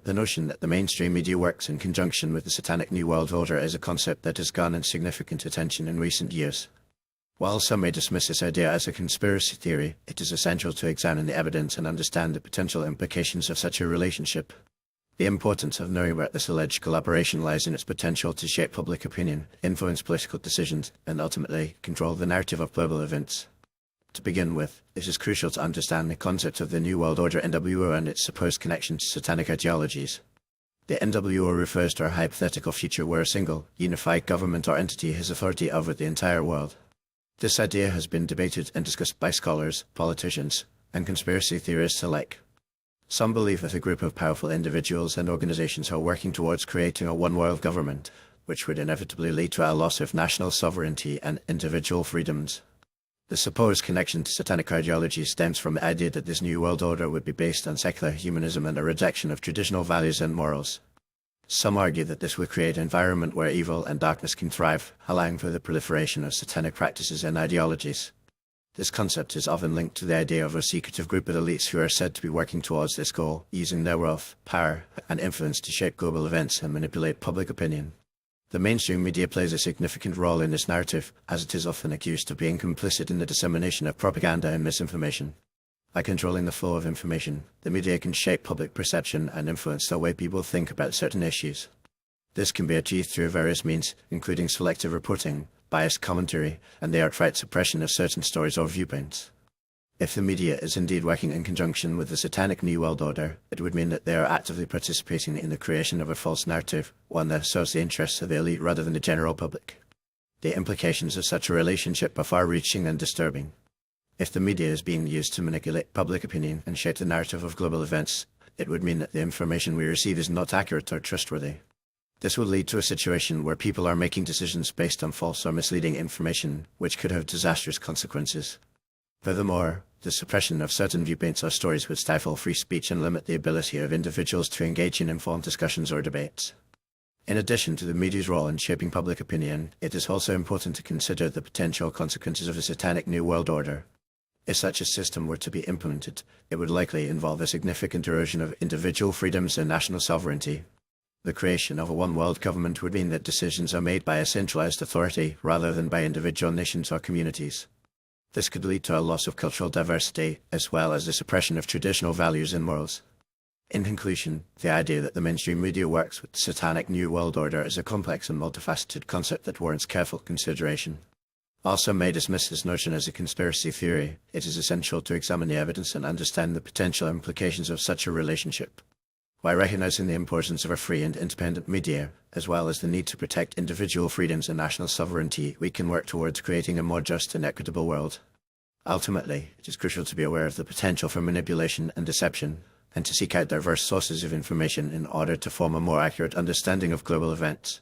The notion that the mainstream media works in conjunction with the satanic New World Order is a concept that has garnered significant attention in recent years. While some may dismiss this idea as a conspiracy theory, it is essential to examine the evidence and understand the potential implications of such a relationship. The importance of knowing where this alleged collaboration lies in its potential to shape public opinion, influence political decisions, and ultimately control the narrative of global events. To begin with, it is crucial to understand the concept of the New World Order (NWO) and its supposed connection to satanic ideologies. The NWO refers to a hypothetical future where a single, unified government or entity has authority over the entire world. This idea has been debated and discussed by scholars, politicians, and conspiracy theorists alike. Some believe that a group of powerful individuals and organizations are working towards creating a one-world government, which would inevitably lead to a loss of national sovereignty and individual freedoms. The supposed connection to satanic ideology stems from the idea that this new world order would be based on secular humanism and a rejection of traditional values and morals. Some argue that this would create an environment where evil and darkness can thrive, allowing for the proliferation of satanic practices and ideologies. This concept is often linked to the idea of a secretive group of elites who are said to be working towards this goal, using their wealth, power, and influence to shape global events and manipulate public opinion. The mainstream media plays a significant role in this narrative, as it is often accused of being complicit in the dissemination of propaganda and misinformation. By controlling the flow of information, the media can shape public perception and influence the way people think about certain issues. This can be achieved through various means, including selective reporting, biased commentary, and the outright suppression of certain stories or viewpoints. If the media is indeed working in conjunction with the satanic New World Order, it would mean that they are actively participating in the creation of a false narrative, one that serves the interests of the elite rather than the general public. The implications of such a relationship are far-reaching and disturbing. If the media is being used to manipulate public opinion and shape the narrative of global events, it would mean that the information we receive is not accurate or trustworthy. This will lead to a situation where people are making decisions based on false or misleading information, which could have disastrous consequences. Furthermore, the suppression of certain viewpoints or stories would stifle free speech and limit the ability of individuals to engage in informed discussions or debates. In addition to the media's role in shaping public opinion, it is also important to consider the potential consequences of the satanic New World Order. If such a system were to be implemented, it would likely involve a significant erosion of individual freedoms and national sovereignty. The creation of a one-world government would mean that decisions are made by a centralized authority rather than by individual nations or communities. This could lead to a loss of cultural diversity, as well as the suppression of traditional values and morals. In conclusion, the idea that the mainstream media works with the satanic New World Order is a complex and multifaceted concept that warrants careful consideration. While some may dismiss this notion as a conspiracy theory, it is essential to examine the evidence and understand the potential implications of such a relationship. By recognizing the importance of a free and independent media, as well as the need to protect individual freedoms and national sovereignty, we can work towards creating a more just and equitable world. Ultimately, it is crucial to be aware of the potential for manipulation and deception, and to seek out diverse sources of information in order to form a more accurate understanding of global events.